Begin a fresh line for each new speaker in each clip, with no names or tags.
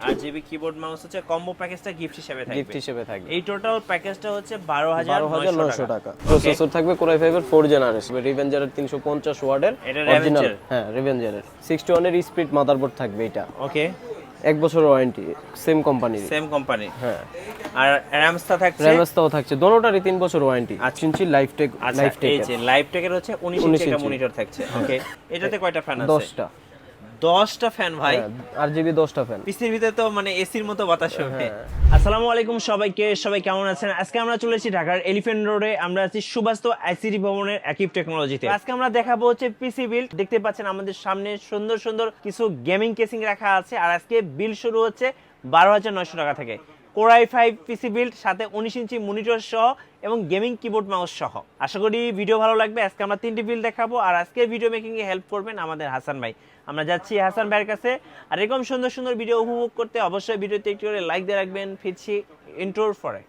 8GB keyboard mouse হচ্ছে combo প্যাকেজটা gift হিসেবে থাকবে।
গিফট হিসেবে থাকবে।
এই টোটাল প্যাকেজটা হচ্ছে 12900 টাকা।
প্রসেসর থাকবে কোর i5 এর 4 জেনারেশন, রিভেঞ্জারের 350 ওয়াটের
এটা
অরিজিনাল।
রেভেঞ্জার।
হ্যাঁ, রিভেঞ্জারের 61 এর স্পিড মাদারবোর্ড থাকবে এটা।
ওকে,
1 বছর ওয়ারেন্টি, সেম কোম্পানির।
Same company.
হ্যাঁ,
আর র‍্যামসটা থাকছে,
র্যামসটাও থাকছে, দোনোটারই 3 বছর ওয়ারেন্টি। 8 ইঞ্চি লাইফ টেক, লাইফ টেক।
এই যে লাইভ টেকের হচ্ছে 19 ইঞ্চি একটা মনিটর থাকছে। ওকে, এটাতে কয়টা ফ্যান আছে?
10টা।
10টা ফ্যান ভাই।
RGB 10টা ফ্যান।
পিসির ভিতরে তো মানে এসির মতো বাতাস হবে। আসসালামু আলাইকুম সবাইকে, সবাই কেমন আছেন? আজকে আমরা চলে এসেছি ঢাকার এলিফ্যান্ট রোডে, আমরা আছি সুবাস্তু আইসিটি ভবনের আকিব টেকনোলজিতে। আজকে আমরা দেখাবো হচ্ছে পিসি বিল্ড। দেখতে পাচ্ছেন আমাদের সামনে সুন্দর সুন্দর কিছু গেমিং কেসিং রাখা আছে, আর আজকে বিল শুরু হচ্ছে 12,900 টাকা থেকে। কোর i5 পিসি বিল্ড, সাথে 19 ইঞ্চি মনিটর সহ এবং গেমিং কিবোর্ড মাউস সহ। আশা করি ভিডিও ভালো লাগবে। আজকে আমরা 3টি বিল্ড দেখাবো, আর আজকে ভিডিও মেকিং এ হেল্প করবেন আমাদের হাসান ভাই। আমরা যাচ্ছি হাসান ভাইয়ের কাছে। আর এরকম সুন্দর সুন্দর ভিডিও উপভোগ করতে অবশ্যই ভিডিওতে একটু করে লাইক দিয়ে রাখবেন। ফিরছি ইন্ট্রোর পরে।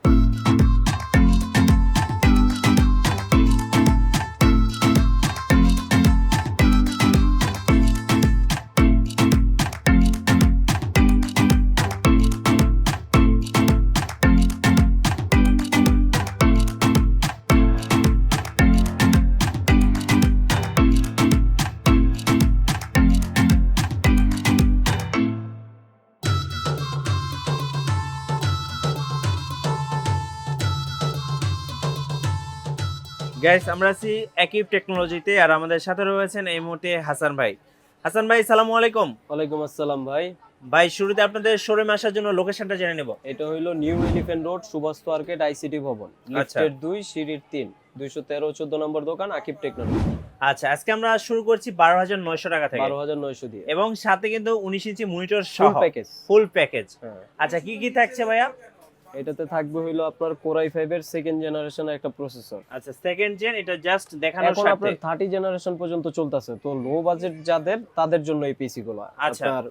গাইস, আমরা আছি আকিব টেকনোলজিতে, আর আমাদের সাথে রয়েছেন এই মুহূর্তে হাসান ভাই। হাসান ভাই, সালামু আলাইকুম।
ওয়ালাইকুম আসসালাম ভাই।
ভাই, শুরুতে আপনাদের শোরুমে আসার জন্য লোকেশনটা জেনে নেব।
এটা হইলো new elephant road, Suvastu arcade, ICT ভবন, লিফটের 2, সিঁড়ির 3, 213 14 নম্বর দোকান, আকিব টেকনোলজি।
আচ্ছা, আজকে আমরা শুরু করছি 12,900 টাকা থেকে,
12,900 দিয়ে,
এবং সাথে কিন্তু 19 ইঞ্চি মনিটর সহ
ফুল প্যাকেজ।
Full package.
হ্যাঁ,
আচ্ছা, কি কি থাকছে ভাইয়া?
এটাতে থাকবে হইলো আপনার কোর i5 এর সেকেন্ড জেনারেশনের একটা প্রসেসর।
আচ্ছা, সেকেন্ড জেন, এটা জাস্ট দেখানোর
এখন
সাথে।
আপনার 30 জেনারেশন পর্যন্ত চলতেছে, তো লো বাজেট যাদের, তাদের জন্য এই পিসি গুলো।
আচ্ছা,
আপনার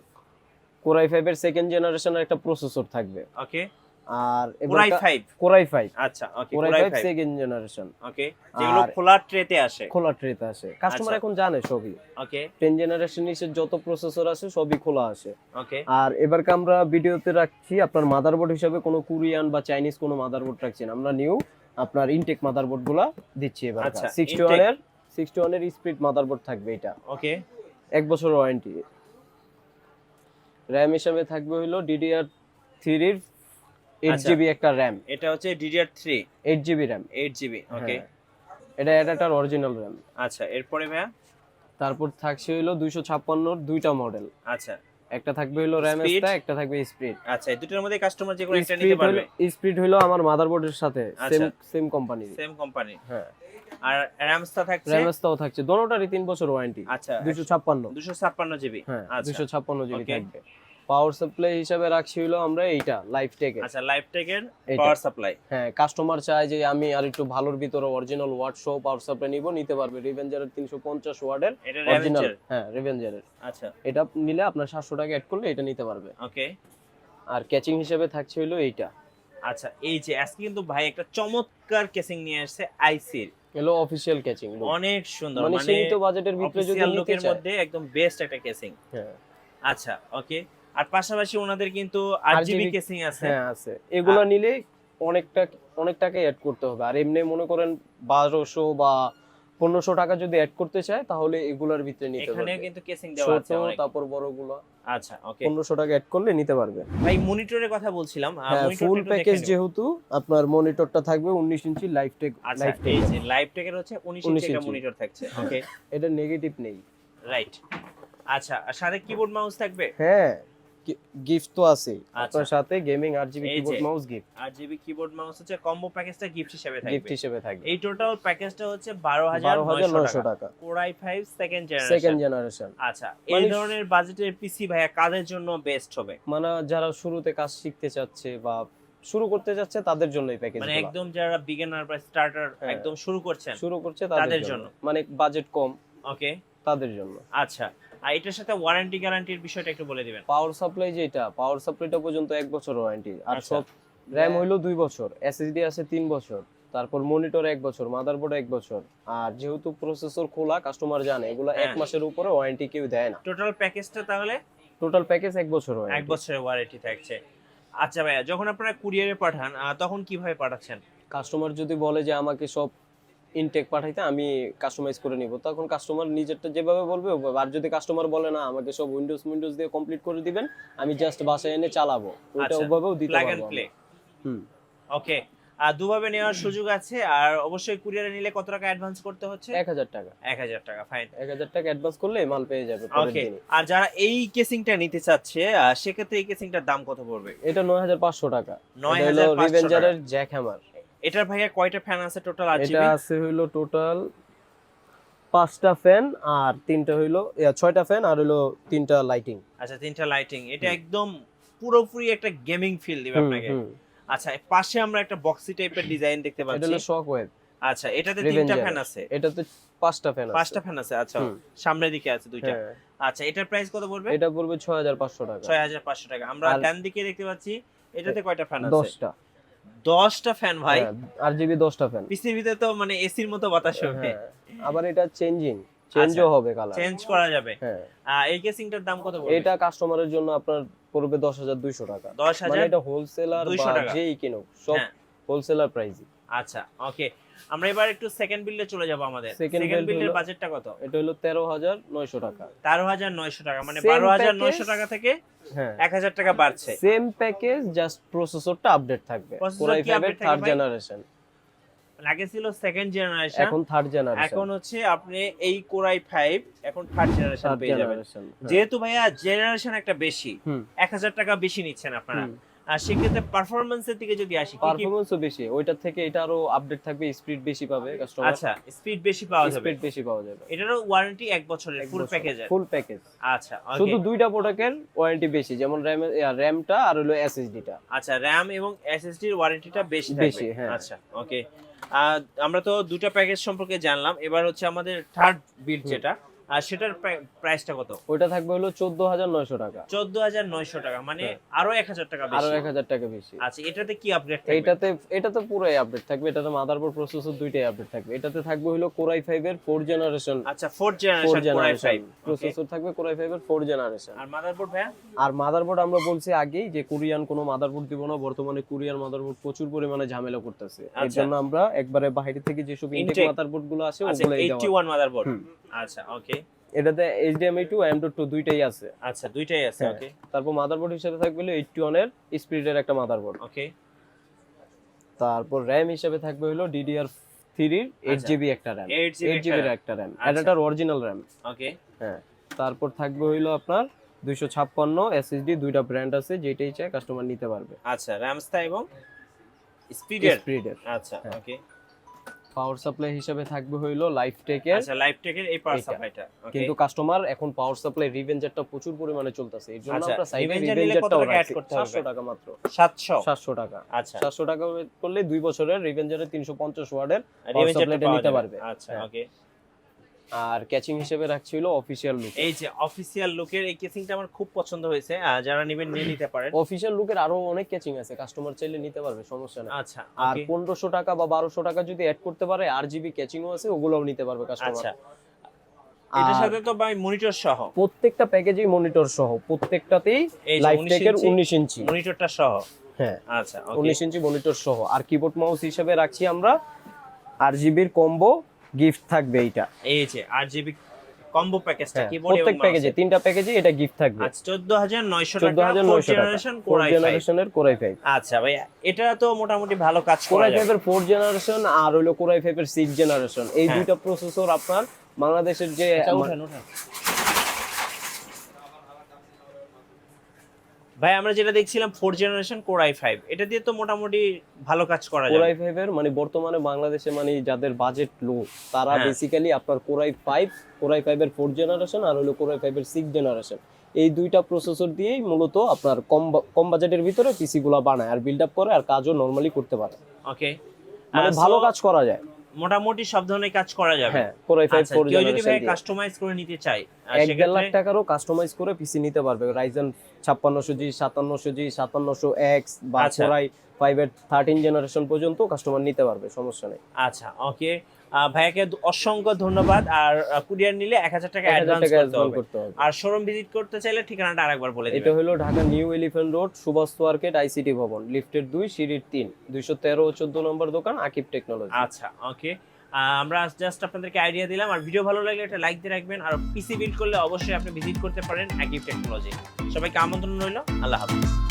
কোর i5 এর সেকেন্ড জেনারেশনের একটা প্রসেসর থাকবে।
ওকে,
আর
কোর i5।
কোর i5,
আচ্ছা, ওকে,
কোর i5 সেকেন্ড জেনারেশন।
ওকে, যেগুলো খোলা ট্রেতে আসে।
খোলা ট্রেতে আসে, কাস্টমার এখন জানে সবই।
ওকে,
10 জেনারেশন এর যত প্রসেসর আছে সবই খোলা আসে।
ওকে,
আর এবারকে আমরা ভিডিওতে রাখছি আপনার মাদারবোর্ড হিসেবে কোনো কোরিয়ান বা চাইনিজ কোনো মাদারবোর্ড রাখছি না, আমরা নিউ আপনার ইনটেক মাদারবোর্ড গুলা দিচ্ছি এবার।
আচ্ছা,
61 এর স্পিড মাদারবোর্ড থাকবে এটা।
ওকে,
1 বছর ওয়ারেন্টি। র‍্যাম হিসেবে থাকবে হলো DDR3 এর 8GB একটা র‍্যাম।
এটা হচ্ছে DDR3
8GB র‍্যাম।
8GB। ওকে,
এটা এটার অরিজিনাল র‍্যাম।
আচ্ছা, এরপরে ভাইয়া?
তারপর থাকছে হলো 256 এর দুইটা মডেল।
আচ্ছা,
একটা থাকবে হলো র‍্যাম এক্সট্রা, একটা থাকবে স্পিড।
আচ্ছা, এই দুটোর মধ্যে কাস্টমার যে কোনো একটা নিতে পারবে।
স্পিড হলো আমার মাদারবোর্ডের সাথে সেম কোম্পানি।
Same company.
হ্যাঁ,
আর র‍্যামসটা থাকছে,
র‍্যামসটাও থাকছে, দোনোটারই 3 বছর ওয়ারেন্টি।
আচ্ছা,
256
GB।
হ্যাঁ,
আচ্ছা,
256
Okay.
থাকবে। পাওয়ার সাপ্লাই হিসাবে রাখছি হলো আমরা এইটা লাইফ টেক এর।
আচ্ছা, লাইভ টেকের পাওয়ার সাপ্লাই।
হ্যাঁ, কাস্টমার চায় যে আমি আর একটু ভালোর ভিতরে অরিজিনাল ওয়াট সহ পাওয়ার সাপ্লাই নিতে পারবে। রিভেঞ্জারের 350 ওয়াটের
এটা
অরিজিনাল।
রেভেঞ্জার।
হ্যাঁ, রিভেঞ্জারের।
আচ্ছা,
এটা নিলে আপনার 700 টাকা অ্যাড করলে এটা নিতে পারবে।
ওকে।
আর ক্যাচিং হিসেবে থাকছে হলো এইটা।
আচ্ছা, এই যে আজকে কিন্তু ভাই একটা চমৎকার কেসিং নিয়ে আসছে আইসির।
এলো অফিশিয়াল ক্যাচিং,
অনেক সুন্দর,
মানে সীমিত বাজেটের ভিতরে যদি নিতে
লোকের
চায়,
মধ্যে একদম বেস্ট একটা কেসিং।
হ্যাঁ।
আচ্ছা, ওকে। আর পাশাপাশি ওনাদের কিন্তু 8GB কেসিং আছে।
হ্যাঁ, আছে। এগুলো নিলে অনেক টাকা অ্যাড করতে হবে। আর এমনি মনে করেন 1200 বা 1500 টাকা যদি অ্যাড করতে চায় তাহলে এগুলোর ভিতরে নিতে পারবে।
এখানে কিন্তু কেসিং দেওয়া আছে অনেক।
তারপর বড়গুলো।
আচ্ছা, ওকে।
1500 টাকা অ্যাড করলে নিতে পারবে।
ভাই, মনিটরের কথা বলছিলাম।
ফুল প্যাকেজ যেহেতু আপনার মনিটরটা থাকবে 19 ইঞ্চি লাইফ টেক।
লাইফ টেক, এই যে লাইফ টেকের হচ্ছে 19 ইঞ্চি একটা মনিটর থাকছে। ওকে,
এটা নেগেটিভ নেই।
রাইট। আচ্ছা, আর সাথে কিবোর্ড মাউস থাকবে।
হ্যাঁ, গিফট তো আছে আপনার সাথে, gaming RGB keyboard mouse gift.
RGB keyboard mouse হচ্ছে কম্বো প্যাকেজটা গিফট হিসেবে থাকবে। এই টোটাল প্যাকেজটা হচ্ছে 12,900 টাকা। Core i5 second generation. আচ্ছা, এই ধরনের বাজেটের পিসি ভাইয়া কাদের জন্য বেস্ট হবে?
মানে যারা শুরুতে কাজ শিখতে চাচ্ছে বা শুরু করতে যাচ্ছে তাদের জন্য এই প্যাকেজগুলো।
মানে একদম যারা বিগিনার বা স্টার্টার, একদম শুরু করছে তাদের জন্য,
মানে বাজেট কম,
ওকে,
তাদের জন্য।
আচ্ছা, আর এটার সাথে ওয়ারেন্টি গ্যারান্টির বিষয়টা একটু বলে দিবেন।
পাওয়ার সাপ্লাই যেটা, পাওয়ার সাপ্লাইটা পর্যন্ত 1 বছর ওয়ারেন্টি। আর সব র‍্যাম হইলো 2 বছর, এসএসডি আছে 3 বছর, তারপর মনিটর 1 বছর, মাদারবোর্ড 1 বছর। আর যেহেতু প্রসেসর খোলা, কাস্টমার জানে এগুলা 1 মাসের উপরে ওয়ারেন্টি কেউ দেয় না।
টোটাল প্যাকেজটা তাহলে
টোটাল প্যাকেজ 1 বছর হয়।
1 বছরের ওয়ারেন্টি থাকছে। আচ্ছা ভাইয়া, যখন আপনারা কুরিয়ারে পাঠান তখন কিভাবে পাঠাচ্ছেন?
কাস্টমার যদি বলে যে আমাকে সব ইনটেক পাঠাইতে, আমি কাস্টমাইজ করে নিব, তখন কাস্টমার নিজেরটা যেভাবে বলবে ওভাবে। আর যদি কাস্টমার বলে না আমাকে সব উইন্ডোজ দিয়ে কমপ্লিট করে দিবেন, আমি জাস্ট বাসায় এনে চালাবো, ওটা ওভাবেও দিতে
প্লাগ
পারবো
এন্ড প্লে।
হুম।
ওকে। আর দুভাবে নেওয়ার সুযোগ আছে। আর অবশ্যই কুরিয়ারে নিলে কত টাকা অ্যাডভান্স করতে হচ্ছে?
1000 টাকা।
1000 টাকা, ফাইন।
1000 টাকা অ্যাডভান্স করলে মাল পেয়ে যাবে পরের
ওকে।
দিনই।
আর যারা এই কেসিংটা নিতে চাচ্ছে সেক্ষেত্রে এই কেসিংটার দাম কত পড়বে?
এটা 9500 টাকা।
9500 টাকা।
রিভেঞ্জারের জ্যাক হ্যামার।
এটার ভাইয়া কয়টা ফ্যান আছে টোটাল?
এটা আছে হইলো টোটাল 5টা ফ্যান আর 3টা হইলো 6টা ফ্যান আর হইলো 3টা লাইটিং।
আচ্ছা, 3টা লাইটিং। এটা একদম পুরোপুরি একটা গেমিং ফিল দিবে আপনাকে। আচ্ছা, পাশে আমরা একটা বক্সি টাইপের ডিজাইন দেখতে পাচ্ছি।
এটা হলো শক ওয়েভ।
আচ্ছা, এটাতে 3টা ফ্যান আছে।
এটাতে 5টা ফ্যান আছে।
5টা ফ্যান আছে। আচ্ছা, সামনের দিকে আছে 2টা। আচ্ছা, এটার প্রাইস কত পড়বে?
এটা পড়বে 6500 টাকা।
6500 টাকা। আমরা ডান দিকে দেখতে পাচ্ছি এটাতে কয়টা ফ্যান আছে?
10টা।
10টা ফ্যান ভাই।
আরজিবি 10টা ফ্যান।
পিসির ভিতরে তো মানে এসির মতো বাতাস হবে।
আবার এটা চেঞ্জও হবে কালার।
চেঞ্জ করা যাবে।
হ্যাঁ।
এই কেসিংটার দাম কত পড়বে?
এটা কাস্টমারের জন্য আপনার পড়বে 10200 টাকা।
10200
মানে এটা হোলসেলার বা
টাকা।
যেই কিনুক সব হোলসেলার প্রাইসই।
আচ্ছা, ওকে। আমরা এবার একটু সেকেন্ড বিল্ডে চলে যাব। আমাদের
সেকেন্ড
বিল্ডের বাজেটটা কত?
এটা হলো 13900 টাকা।
13900 টাকা, মানে 12900 টাকা থেকে 1000 টাকা বাড়ছে।
সেম প্যাকেজ, জাস্ট প্রসেসরটা আপডেট থাকবে। Core i5 এর 3rd জেনারেশন।
আগে ছিল 2nd জেনারেশন,
এখন 3rd জেনারেশন।
এখন হচ্ছে আপনি এই Core i5 এখন 3rd জেনারেশন পেয়ে যাবেন। যেহেতু ভাইয়া জেনারেশন একটা বেশি, 1000 টাকা বেশি নিচ্ছেন আপনারা। আর সেক্ষেত্রে পারফরম্যান্সের দিকে যদি আসি,
পারফরম্যান্সও বেশি, ওইটার থেকে এটা আরো আপডেট থাকবে, স্পিড বেশি পাবে কাস্টমার।
আচ্ছা, স্পিড বেশি পাওয়া যাবে।
স্পিড বেশি পাওয়া যাবে।
এটারও ওয়ারেন্টি 1 বছরের ফুল প্যাকেজের।
Full package.
আচ্ছা, ওকে।
শুধু দুইটা প্রোডাক্টের ওয়ারেন্টি বেশি, যেমন র‍্যামটা আর হলো এসএসডিটা।
আচ্ছা, র‍্যাম এবং এসএসডি এর ওয়ারেন্টিটা বেশি থাকবে। আচ্ছা, ওকে। আমরা তো দুটো প্যাকেজ সম্পর্কে জানলাম। এবার হচ্ছে আমাদের থার্ড বিল্ড যেটা, আর সেটার প্রাইসটা কত?
ওটা থাকবে হলো 14900 টাকা।
14900 টাকা, মানে আরো 1000 টাকা বেশি।
আরো 1000 টাকা বেশি।
আচ্ছা, এটাতে কি আপডেট থাকবে?
এটাতে পুরোই আপডেট থাকবে। এটাতে মাদারবোর্ড, প্রসেসর দুইটাই আপডেট থাকবে। এটাতে থাকবে হলো Core i5 এর 4th জেনারেশন।
আচ্ছা, 4th generation Core i5।
Processor থাকবে Core i5 এর 4th জেনারেশন।
আর মাদারবোর্ড ভাইয়া?
আর মাদারবোর্ড আমরা বলছি আগেই যে কোরিয়ান কোনো মাদারবোর্ড দিব না। বর্তমানে কোরিয়ান মাদারবোর্ড প্রচুর পরিমাণে ঝামেলা করতেছে। এর জন্য আমরা একবারে বাইরে থেকে যেসব ইনটেক মাদারবোর্ড গুলো আসে ওগুলাই দেওয়া।
81 মাদারবোর্ড। আচ্ছা, ওকে।
এটাতে HDMI 2 M.2 দুইটাই আছে।
আচ্ছা, দুইটাই আছে, ওকে।
তারপর মাদারবোর্ড হিসেবে থাকবে হলো 81 এর স্পিডের একটা মাদারবোর্ড,
ওকে।
তারপর RAM হিসেবে থাকবে হলো DDR3 এর 8GB একটা RAM, 8GB এর একটা RAM, এটার অরিজিনাল RAM,
ওকে।
হ্যাঁ। তারপর থাকবে হলো আপনার 256 SSD, দুইটা ব্র্যান্ড আছে, যেটাই চাই কাস্টমার নিতে পারবে।
আচ্ছা, RAM এবং স্পিডের। আচ্ছা, ওকে।
পাওয়ার সাপ্লাই হিসেবে থাকবে হইলো লাইফটেকের।
আচ্ছা, লাইফটেকের এই পাওয়ার সাপ্লাইটা, ওকে।
কিন্তু কাস্টমার এখন পাওয়ার সাপ্লাই রিভেঞ্জারটা প্রচুর পরিমাণে চলতেছে, এর জন্য আমরা সাইডে
রিভেঞ্জারটাও অ্যাড করতে হবে।
700 টাকা মাত্র।
700
টাকা।
আচ্ছা,
700 টাকা করলে 2 বছরের রিভেঞ্জারের 350 ওয়াটের পাওয়ার সাপ্লাইটা নিতে পারবে।
আচ্ছা, ওকে।
আর ক্যাচিং হিসেবে রাখছি হলো অফিশিয়াল লুক।
এই যে অফিশিয়াল লুকের এই কেসিংটা আমার খুব পছন্দ হয়েছে। যারা নেবেন নিয়ে নিতে পারেন।
অফিশিয়াল লুকের আরো অনেক ক্যাচিং আছে, কাস্টমার চাইলে নিতে পারবে, সমস্যা নেই।
আচ্ছা,
আর 1500 টাকা বা 1200 টাকা যদি অ্যাড করতে পারে, RGB ক্যাচিংও আছে, ওগুলোও নিতে পারবে কাস্টমার।
আচ্ছা, এটার সাথে তো ভাই মনিটর সহ
প্রত্যেকটা প্যাকেজেই মনিটর সহ, প্রত্যেকটাতেই লাইফটেকের 19 ইঞ্চি
মনিটরটা সহ।
হ্যাঁ,
আচ্ছা,
19 ইঞ্চি মনিটর সহ। আর কিবোর্ড মাউস হিসেবে রাখছি আমরা RGB এর কম্বো গিফট থাকবে এইটা।
এই যে RGB কম্বো প্যাকেজটা, কিবোর্ড এবং
প্রত্যেক প্যাকেজে, তিনটা প্যাকেজে এটা গিফট থাকবে।
আচ্ছা, 14900 টাকা, 4th জেনারেশন Core i5।
জেনারেশনের Core i5।
আচ্ছা ভাই, এটা তো মোটামুটি ভালো কাজ করে।
Core i5 এর 4th জেনারেশন আর হলো Core i5 এর 6th জেনারেশন, এই দুইটা প্রসেসর আপনার বাংলাদেশের যে
ভাই আমরা যেটা দেখছিলাম 4th জেনারেশন Core i5, এটা দিয়ে তো মোটামুটি ভালো কাজ করা যায়।
Core i5 এর মানে বর্তমানে বাংলাদেশে মানে যাদের বাজেট লো, তারা বেসিক্যালি আপনার Core i5 এর 4th জেনারেশন আর হলো Core i5 এর 6th জেনারেশন, এই দুইটা প্রসেসর দিয়েই মূলত আপনার কম বাজেটের ভিতরে পিসি গুলো বানায় আর বিল্ড আপ করে আর কাজও নরমালি করতে পারে।
ওকে,
মানে ভালো কাজ করা যায়,
মোটামুটি সব ধরনের কাজ করা যাবে।
হ্যাঁ, Core i5 4th
কেউ যদি ভাই
জেনারেশন
কাস্টমাইজ করে নিতে চায়,
1.5 লাখ টাকারও কাস্টমাইজ করে পিসি নিতে পারবে। Ryzen 5600G, 5700G, 5700X বা Core i5 এর 13 জেনারেশন পর্যন্ত কাস্টমার নিতে পারবে, সমস্যা নেই।
আচ্ছা, ওকে। ভাইয়াকে অসংখ্য ধন্যবাদ। আর কুরিয়ার নিলে 1000 টাকা অ্যাডভান্স করতে হবে। আর শোরুম ভিজিট করতে চাইলে ঠিকানাটা আরেকবার বলে দিবেন।
এটা হলো Dhaka new elephant road, Suvastu market, ICT ভবন, লিফটের 2 সিঁড়ির 3, 213 ও 14 নম্বর দোকান, আকিব টেকনোলজি।
আচ্ছা, ওকে। আমরা জাস্ট আপনাদেরকে আইডিয়া দিলাম। আর ভিডিও ভালো লাগলে একটা লাইক দিয়ে রাখবেন। আর পিসি বিল্ড করলে অবশ্যই আপনি ভিজিট করতে পারেন আকিব টেকনোলজি। সবাইকে আমন্ত্রণ রইল। আল্লাহ হাফেজ।